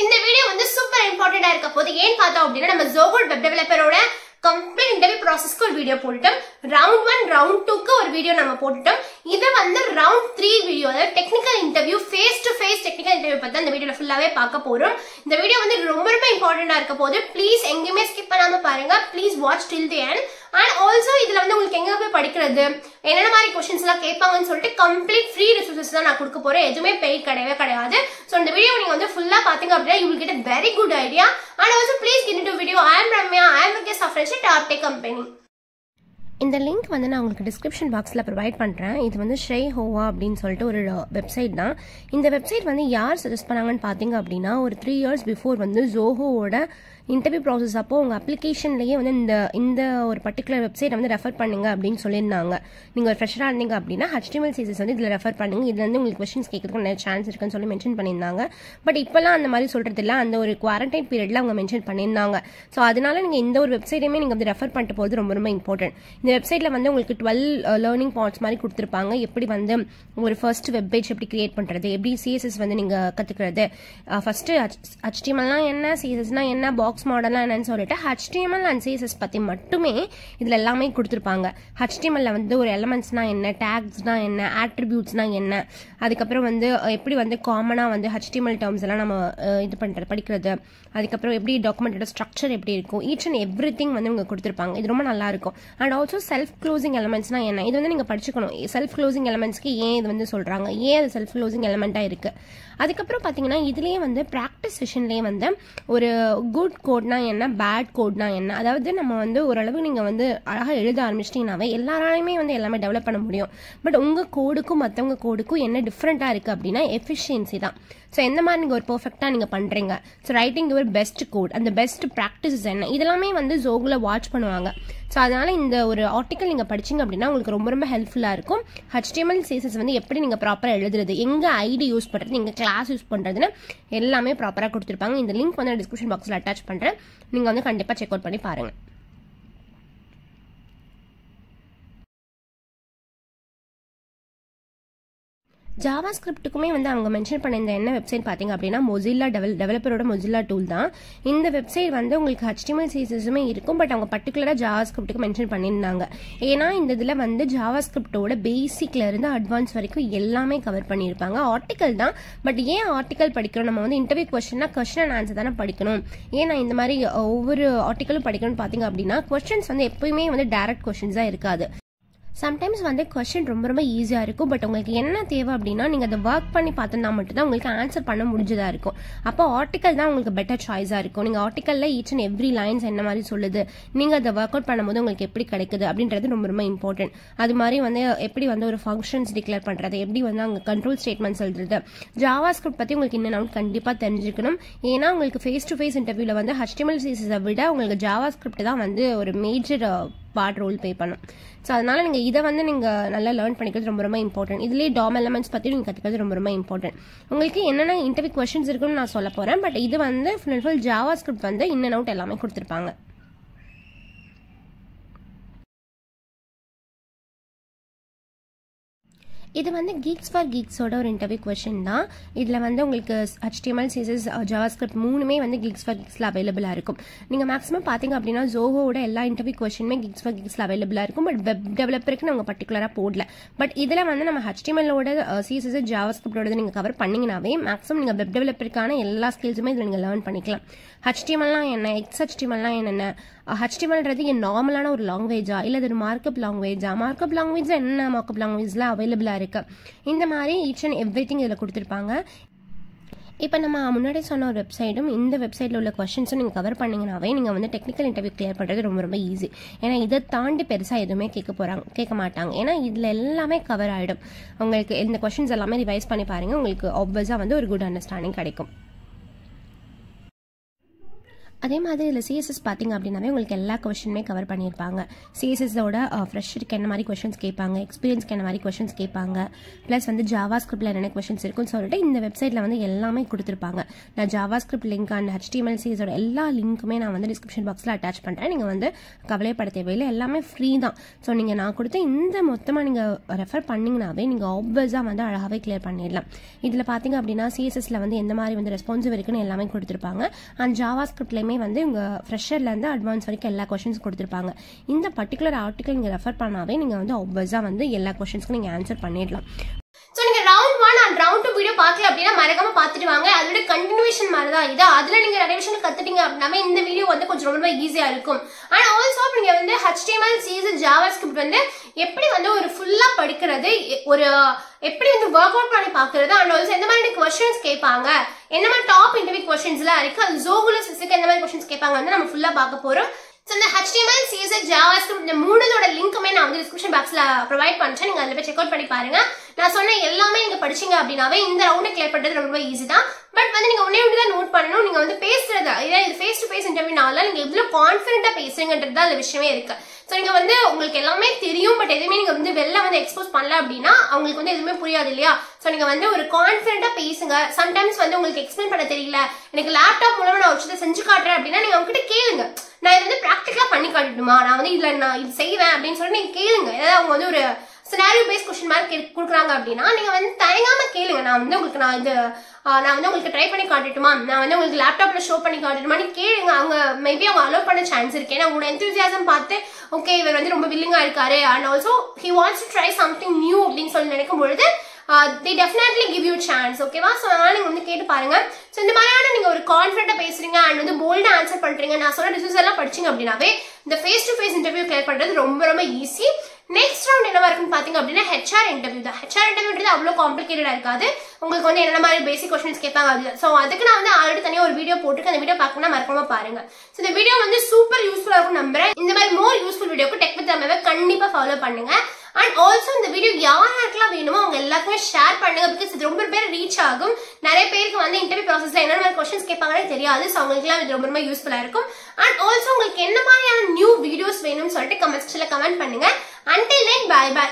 இந்த வீடியோ வந்து சூப்பர் இம்பார்ட்டண்டா இருக்க போது ஏன் பார்த்தோம் அப்படின்னா நம்ம Zoho வெப் டெவலப்பரோட கம்ப்ளீட் இன்டர்வியூ ப்ராசஸ்க்கு ஒரு வீடியோ போட்டுட்டோம். ரவுண்ட் 1 ரவுண்ட் 2க்கு ஒரு வீடியோ நம்ம போட்டுட்டோம். இது வந்து ரவுண்ட் 3 வீடியோ, அதாவது technical interview, face to face technical interview பத்தி இந்த வீடியோல ஃபுல்லாவே பார்க்க போறோம். இந்த வீடியோ வந்து ரொம்ப ரொம்ப இம்பார்ட்டண்டா இருக்க போது ப்ளீஸ் எங்கேயுமே ஸ்கிப் பண்ணாம பாருங்க. Please watch till the end. And also இதுல வந்து உங்களுக்கு எங்க போய் படிக்கிறது, என்னென்ன மாதிரி கொஸ்டின்ஸ் எல்லாம் கேட்பாங்கன்னு சொல்லிட்டு கம்ப்ளீட் ஃப்ரீ ரிசோர்சஸ் தான் நான் கொடுக்க போறேன். எதுவுமே பெய்ட் கிடையவே கிடையாது. ஸோ இந்த வீடியோ நீங்க வந்து ஃபுல்லா பாத்தீங்க அப்படின்னா you will get a very good idea. And also please get into video. I am Ramya. I am a guest of Friendship Tech Company. இந்த லிங்க் வந்து நான் உங்களுக்கு டிஸ்கிரிப்ஷன் பாக்ஸில் ப்ரொவைட் பண்ணுறேன். இது வந்து ஷ்ரேஹோவா அப்படின்னு சொல்லிட்டு ஒரு வெப்சைட் தான். இந்த வெப்சைட் வந்து யார் சஜஸ்ட் பண்ணாங்கன்னு பார்த்தீங்க அப்படின்னா ஒரு 3 years பிஃபோர் வந்து ஜோஹோவோட இன்டர்வியூ ப்ராசஸ் அப்போ உங்கள் அப்ளிகேஷன்லேயே வந்து இந்த ஒரு பர்டிகுலர் வெப்சைட் வந்து ரெஃபர் பண்ணுங்க அப்படின்னு சொல்லியிருந்தாங்க. நீங்கள் ஒரு ஃப்ரெஷராக இருந்தீங்க அப்படின்னா HTML CSS வந்து இதில் ரெஃபர் பண்ணுங்க, இதுல வந்து உங்களுக்கு கொஸ்டின்ஸ் கேட்கறதுக்கு நிறைய சான்ஸ் இருக்குன்னு சொல்லி மென்ஷன் பண்ணியிருந்தாங்க. பட் இப்போலாம் அந்த மாதிரி சொல்கிறது இல்லை, அந்த ஒரு குவாரண்டைன் பீரியடில் அவங்க மென்ஷன் பண்ணியிருந்தாங்க. ஸோ அதனால நீங்கள் இந்த ஒரு வெப்சைட்டையுமே நீங்கள் வந்து ரெஃபர் பண்ணிட்டு போகிறது ரொம்ப ரொம்ப இம்பார்ட்டன்ட். இந்த வெப்சைட்டில் வந்து உங்களுக்கு 12 லேர்னிங் பாயிண்ட்ஸ் மாதிரி கொடுத்துருப்பாங்க. எப்படி வந்து ஒரு ஃபர்ஸ்ட் வெப் பேஜ் எப்படி கிரியேட் பண்ணுறது, எப்படி CSS வந்து நீங்கள் கற்றுக்கிறது, ஃபர்ஸ்ட் HTMLனா என்ன, CSSனா என்ன, பாக்ஸ் மாடல்லாம் என்னன்னு சொல்லிட்டு HTML அண்ட் CSS பற்றி மட்டுமே இதில் எல்லாமே கொடுத்துருப்பாங்க. HTMLல வந்து ஒரு எலமெண்ட்ஸ்னா என்ன, டேக்ஸ்னா என்ன, ஆட்ரிபியூட்ஸ்னா என்ன, அதுக்கப்புறம் வந்து எப்படி வந்து காமனாக வந்து HTML டேர்ம்ஸ் எல்லாம் நம்ம இது பண்ணுறது படிக்கிறது, அதுக்கப்புறம் எப்படி டாக்குமெண்டோட ஸ்ட்ரக்சர் எப்படி இருக்கும், ஈச் அண்ட் எவ்ரி திங் வந்து உங்களுக்கு கொடுத்துருப்பாங்க. இது ரொம்ப நல்லா இருக்கும். அண்ட் ஆல்சோ செல்ஃப் க்ளோசிங் எலமெண்ட்ஸ்னா என்ன, இது வந்து நீங்கள் படிச்சுக்கணும். செல்ஃப் க்ளோசிங் எலமெண்ட்ஸ்க்கு ஏன் இது வந்து சொல்கிறாங்க, ஏன் அது செல்ஃப் க்ளோசிங் எலமெண்ட்டாக இருக்குது. அதுக்கப்புறம் பார்த்தீங்கன்னா இதுலேயே வந்து ப்ராக்டிஸ் செஷன்லேயே வந்து ஒரு குட் கோட்னா என்ன, பேட் கோட்னா என்ன, அதாவது நம்ம வந்து ஓரளவு நீங்கள் வந்து அழகாக எழுத ஆரம்பிச்சிட்டிங்கனாவே எல்லாராலையுமே வந்து எல்லாமே டெவலப் பண்ண முடியும். பட் உங்கள் கோடுக்கும் மற்றவங்க கோடுக்கும் என்ன டிஃப்ரெண்ட்டாக இருக்குது அப்படின்னா எஃபிஷியன்சி தான். ஸோ எந்த மாதிரி நீங்கள் ஒரு பர்ஃபெக்டாக நீங்கள் பண்ணுறீங்க, so writing your best code, அந்த பெஸ்ட் ப்ராக்டிசஸ் என்ன, இதெல்லாமே வந்து ஜோகுல வாட்ச் பண்ணுவாங்க. ஸோ அதனால் இந்த ஒரு ஆர்டிக்கல் நீங்கள் படிச்சிங்க அப்படின்னா உங்களுக்கு ரொம்ப ரொம்ப ஹெல்ப்ஃபுல்லாக இருக்கும். HTML CSS வந்து எப்படி நீங்கள் ப்ராப்பராக எழுதுறது, எங்கே ஐடி யூஸ் பண்ணுறது, எங்கள் கிளாஸ் யூஸ் பண்ணுறதுன்னு எல்லாமே ப்ராப்பராக கொடுத்துருப்பாங்க. இந்த லிங்க் வந்து டிஸ்கிரிப்ஷன் பாக்ஸில் அட்டாச் பண்ணுறேன். நீங்கள் வந்து கண்டிப்பாக செக் அவுட் பண்ணி பாருங்கள். ஜாவா ஸ்கிரிப்ட்டுக்குமே வந்து அவங்க மென்ஷன் பண்ண இந்த என்ன வெப்சைட் பார்த்தீங்க அப்படின்னா மொசில்லா டெவலப்பரோட மொசில்லா டூல் தான். இந்த வெப்சைட் வந்து உங்களுக்கு HTML CSSமே இருக்கும், பட் அவங்க பர்டிகுலராக ஜாவா ஸ்கிரிப்ட்டுக்கு மென்ஷன் பண்ணியிருந்தாங்க. ஏன்னா இந்த இதில் வந்து ஜாவா ஸ்கிரிப்டோட பேசிக்ல இருந்து அட்வான்ஸ் வரைக்கும் எல்லாமே கவர் பண்ணியிருப்பாங்க. ஆர்டிக்கல் தான், பட் ஏன் ஆர்டிக்கல் படிக்கிறோம், நம்ம வந்து இன்டர்வியூ கொஸ்டின் அண்ட் ஆன்சர் தானே படிக்கணும். ஏன்னா இந்த மாதிரி ஒவ்வொரு ஆர்டிக்கலும் படிக்கணும்னு பார்த்தீங்க அப்படின்னா கொஸ்டின்ஸ் வந்து எப்பயுமே வந்து டைரக்ட் கொஸ்டின்ஸாக இருக்காது. சம்டைம்ஸ் வந்து கொஸ்டின் ரொம்ப ரொம்ப ஈஸியாக இருக்கும், பட் உங்களுக்கு என்ன தேவை அப்படின்னா நீங்கள் அதை ஒர்க் பண்ணி பார்த்தோம்னா மட்டும்தான் உங்களுக்கு ஆன்சர் பண்ண முடிஞ்சதாக இருக்கும். அப்போ ஆர்டிக்கல் தான் உங்களுக்கு பெட்டர் சாய்ஸாக இருக்கும். நீங்கள் ஆர்டிக்கலில் ஈச் அண்ட் எவ்ரி லைன்ஸ் என்ன மாதிரி சொல்லுது, நீங்கள் அதை ஒர்க் அவுட் பண்ணும்போது உங்களுக்கு எப்படி கிடைக்குது அப்படின்றது ரொம்ப ரொம்ப இம்பார்ட்டன்ட். அது மாதிரி வந்து எப்படி வந்து ஒரு ஃபங்க்ஷன்ஸ் டிக்ளேர் பண்ணுறது, எப்படி வந்து அங்கே கண்ட்ரோல் ஸ்டேட்மெண்ட்ஸ் எழுதுறது, ஜாவா ஸ்கிரிப்ட் பற்றி உங்களுக்கு இன்னும் கண்டிப்பாக தெரிஞ்சுக்கணும். ஏன்னா உங்களுக்கு ஃபேஸ் டு ஃபேஸ் இன்டர்வியூவில் வந்து HTML CSS விட உங்களுக்கு ஜாவா ஸ்கிரிப்ட் தான் வந்து ஒரு மேஜர் பார்ட் ரோல் ப்ளே பண்ணும். ஸோ அதனால நீங்கள் இதை வந்து நீங்கள் நல்லா லேர்ன் பண்ணிக்கிறது ரொம்ப ரொம்ப இம்பார்ட்டன்ட். இதுலேயே DOM எலமெண்ட்ஸ் பற்றி நீங்கள் கற்றுக்கிறது ரொம்ப ரொம்ப இம்பார்ட்டன்ட். உங்களுக்கு என்னென்ன இன்டர்வியூ கொஸ்டின்ஸ் இருக்குன்னு நான் சொல்ல போகிறேன், பட் இது வந்து full and full Java script வந்து இன் அண்ட் அவுட் எல்லாமே கொடுத்துருப்பாங்க. இது வந்து கீக்ஸ் ஃபார் கீக்ஸோட ஒரு இன்டர்வியூ கொஸ்டின் தான். இதில் வந்து உங்களுக்கு HTML CSS ஜாவா ஸ்கிரிப்ட் மூணுமே வந்து கீக்ஸ் ஃபார் கீக்ஸில் அவைலபிளாக இருக்கும். நீங்கள் மேக்ஸிமம் பார்த்தீங்க அப்படின்னா ஜோஹோட எல்லா இன்டர்வியூ கொஸ்டினுமே கீக்ஸ் ஃபார் கீக்ஸில் அவைலபிளாக இருக்கும். பட் வெப் டெவலப்பருக்கு நம்ம பர்டிகுலராக போடல. பட் இதில் வந்து நம்ம HTMLோட CSS ஜாவா ஸ்கிரிப்டோட நீங்கள் கவர் பண்ணிங்கனாவே மேக்ஸிமம் நீங்கள் வெப் டெவலப்பருக்கான எல்லா ஸ்கில்ஸுமே இதில் நீங்கள் லேர்ன் பண்ணிக்கலாம். HTMLனா என்ன, XHTMLனா என்னென்ன, HTMLன்றது நார்மலான ஒரு லாங்குவேஜா இல்லை அது ஒரு மார்க்அப் லாங்குவேஜா, மார்க்அப் லாங்குவேஜ் என்ன மார்க்அப் லாங்குவேஜில் அவைலபிளாக இருக்கு, இந்த மாதிரி ஈச் அண்ட் எவ்ரி திங் இதில் கொடுத்துருப்பாங்க. இப்போ நம்ம முன்னாடி சொன்ன ஒரு வெப்சைட்டும் இந்த வெப்சைட்டில் உள்ள கொஸ்டின்ஸும் நீங்கள் கவர் பண்ணிங்கனாவே நீங்கள் வந்து டெக்னிக்கல் இன்டர்வியூ கிளியர் பண்ணுறது ரொம்ப ரொம்ப ஈஸி. ஏன்னா இதை தாண்டி பெருசாக எதுவுமே கேட்க மாட்டாங்க. ஏன்னா இதில் எல்லாமே கவர் ஆகிடும். உங்களுக்கு இந்த கொஸ்டின்ஸ் எல்லாமே ரிவைஸ் பண்ணி பாருங்கள், உங்களுக்கு ஆப்வியஸாக வந்து ஒரு குட் அண்டர்ஸ்டாண்டிங் கிடைக்கும். அதே மாதிரி இதில் சிஎஸ்எஸ் பார்த்தீங்க அப்படின்னாவே உங்களுக்கு எல்லா கொஸ்டினுமே கவர் பண்ணியிருப்பாங்க. சிஎஸ்எஸோட ஃப்ரெஷருக்கு என்ன மாதிரி கொஸ்டின்ஸ் கேட்பாங்க, எக்ஸ்பீரியன்ஸ்க்கு என்ன மாதிரி கொஸ்டின்ஸ் கேட்பாங்க, ப்ளஸ் வந்து ஜாவா ஸ்கிரிப்டில் என்னென்ன கொஸ்டின்ஸ் இருக்குன்னு சொல்லிட்டு இந்த வெப்சைட்டில் வந்து எல்லாமே கொடுத்துருப்பாங்க. நான் Java script link and HTML CSஸோட எல்லா லிங்க்குமே நான் வந்து டிஸ்கிரிப்ஷன் பாக்ஸில் அட்டாச் பண்ணுறேன். நீங்கள் வந்து கவலைப்பட தேவையில்லை, எல்லாமே ஃப்ரீ தான். ஸோ நீங்கள் நான் கொடுத்த இந்த மொத்தமாக நீங்கள் ரெஃபர் பண்ணிங்கனாவே நீங்கள் ஆப்வியஸாக வந்து அழகாகவே கிளியர் பண்ணிடலாம். இதில் பார்த்தீங்க அப்படின்னா சிஎஸ்எஸில் வந்து எந்த மாதிரி வந்து ரெஸ்பான்சிவ் இருக்குன்னு எல்லாமே கொடுத்துருப்பாங்க. அண்ட் ஜாவா ஸ்கிரிப்ட்லேயுமே வந்து உங்க ஃப்ரெஷர்லேருந்து அட்வான்ஸ் வரைக்கும் எல்லா கொஸ்டின்ஸ் கொடுத்துருப்பாங்க. இந்த பர்டிகுலர் ஆர்டிகல் நீங்கள் ரெஃபர் பண்ணாவே நீங்கள் வந்து ஆப்வியஸாக வந்து எல்லா கொஸ்டின்ஸ்க்கும் நீங்கள் ஆன்சர் பண்ணிடலாம். சோ நீங்க ரவுண்ட் 1 அண்ட் ரவுண்ட் 2 வீடியோ பார்க்கல அப்படின்னா மறக்காம பார்த்துட்டு வாங்க. அதோட கண்டினியூஷன் மாதிரி தான் இது. அதுல நீங்க நிறைய விஷயம் கத்துட்டீங்க அப்படின்னா இந்த வீடியோ வந்து கொஞ்சம் ரொம்ப ஈஸியா இருக்கும். அண்ட் ஆல்சோ நீங்க வந்து HTML CSS JavaScript வந்து எப்படி வந்து ஒரு ஃபுல்லா படிக்கிறது, ஒரு எப்படி வந்து ஒர்க் அவுட் பண்ணி பாக்குறது, அண்ட் ஆல்சோ எந்த மாதிரி क्वेश्चंस கேட்பாங்க, என்ன மாதிரி டாப் இன்டர்வியூ क्वेश्चंस எல்லாம் இருக்கு, அது Zogul ஸ்பெசிஃபிக்கா எந்த மாதிரி क्वेश्चंस கேட்பாங்க வந்து நம்ம ஃபுல்லா பார்க்க போறோம். So இந்த HTML CSS JavaScript இந்த மூணுதோட லிங்க்குமே நான் வந்து டிஸ்கிரிப்ஷன் பாக்ஸ்ல ப்ரொவைட் பண்றேன். நீங்க அதுல போய் செக் அவுட் பண்ணி பாருங்க. நான் சொன்ன எல்லாமே நீங்க படிச்சீங்க அப்படின்னாவே இந்த ரவுண்டை கிளியர் பண்றது ரொம்ப ஈஸி தான். பட் வந்து நீங்க ஒண்ணே ஒன்று தான் நோட் பண்ணணும், நீங்க வந்து பேசுறது இது ஃபேஸ் டு ஃபேஸ் இன்டர்வியூனால நீங்க எவ்வளவு கான்ஃபிடென்ட்டா பேசுறீங்கன்றது தான் அந்த விஷயமே இருக்கு. சோ நீங்க வந்து உங்களுக்கு எல்லாமே தெரியும், பட் எதுவுமே நீங்க வந்து வெளில வந்து எக்ஸ்போஸ் பண்ணல அப்படின்னா அவங்களுக்கு வந்து எதுவுமே புரியாது இல்லையா? சோ நீங்க வந்து ஒரு கான்ஃபிடென்ட்டா பேசுங்க. சம்டைம்ஸ் வந்து உங்களுக்கு எக்ஸ்பிளைன் பண்ண தெரியல, எனக்கு லேப்டாப் மூலமா நான் ஒரு விஷயத்தை செஞ்சு காட்டுறேன் அப்படின்னா நீங்க அவங்க கிட்ட கேளுங்க, நான் இது வந்து பிராக்டிகலா பண்ணி காட்டணுமா, நான் வந்து இதுல நான் இது செய்வேன் அப்படின்னு சொல்லி நீங்க கேளுங்க. ஏதாவது அவங்க வந்து ஒரு சினாரியோ பேஸ் கொஸ்டின் மாதிரி கொடுக்குறாங்க அப்படின்னா நீங்க வந்து தயங்காம கேளுங்க, நான் வந்து உங்களுக்கு ட்ரை பண்ணி காட்டட்டுமா, நான் வந்து உங்களுக்கு லேப்டாப்ல ஷோ பண்ணி காட்டட்டுமான்னு கேளுங்க. அவங்க மேபி அவங்க அலோவ் பண்ண சான்ஸ் இருக்கு. ஏன்னா உங்களோட எந்தூசியாசம் பார்த்து ஓகே இவர் வந்து ரொம்ப வில்லிங்கா இருக்காரு and also he wants to try something new அப்படின்னு சொல்லி நினைக்கும் பொழுது they definitely give you chance. ஓகேவா? சோ அதனால நீங்க வந்து கேட்டு பாருங்க. சோ இந்த மாதிரியான நீங்க ஒரு கான்ஃபிடென்ட்டா பேசுறீங்க அண்ட் வந்து போல்டா ஆன்சர் பண்றீங்க, நான் சொன்ன டிசீஸ் எல்லாம் படிச்சீங்க அப்படின்னாவே இந்த face to face interview clear பண்றது ரொம்ப ரொம்ப ஈஸி. நெக்ஸ்ட் ரவுண்ட் என்னவா இருக்குன்னு பாத்தீங்க அப்படின்னா HR இன்டர்வியூ தான். HR இன்டர்வியூன்றது அவ்வளவு காம்ப்ளிகேட்டடா இருக்காது. உங்களுக்கு வந்து என்ன மாதிரி பேசிக் கொஸ்டின்ஸ் கேட்பாங்க அது. சோ அதுக்கு நான் வந்து ஆல்ரெடி தனியா ஒரு வீடியோ போட்டுருக்கேன், அந்த வீடியோ பார்க்கணும்னா மறக்காம பாருங்க. சோ இந்த வீடியோ வந்து சூப்பர் யூஸ்ஃபுல்லா இருக்கும் நம்புறேன். இந்த மாதிரி மோர் யூஸ்ஃபுல் வீடியோக்கு டெக் வித் அம்மாவை கண்டிப்பா ஃபாலோ பண்ணுங்க. அண்ட் ஆல்சோ இந்த வீடியோ யாருக்கெல்லாம் வேணுமோ அவங்க எல்லாருக்குமே ஷேர் பண்ணுங்க. பிகாஸ் இது ரொம்ப பேர் ரீச் ஆகும். நிறைய பேருக்கு வந்து இன்டர்வியூ ப்ராசஸ்ல என்ன மாதிரி கொஸ்டின்ஸ் கேட்பாங்கன்னு தெரியாது. ஸோ அவங்களுக்குலாம் இது ரொம்ப ரொம்ப யூஸ்ஃபுல்லா இருக்கும். அண்ட் ஆல்சோ உங்களுக்கு என்ன மாதிரியான நியூ வீடியோஸ் வேணும்னு சொல்லிட்டு கமெண்ட் செக்ஷன்ல கமெண்ட் பண்ணுங்க. Until then, bye bye.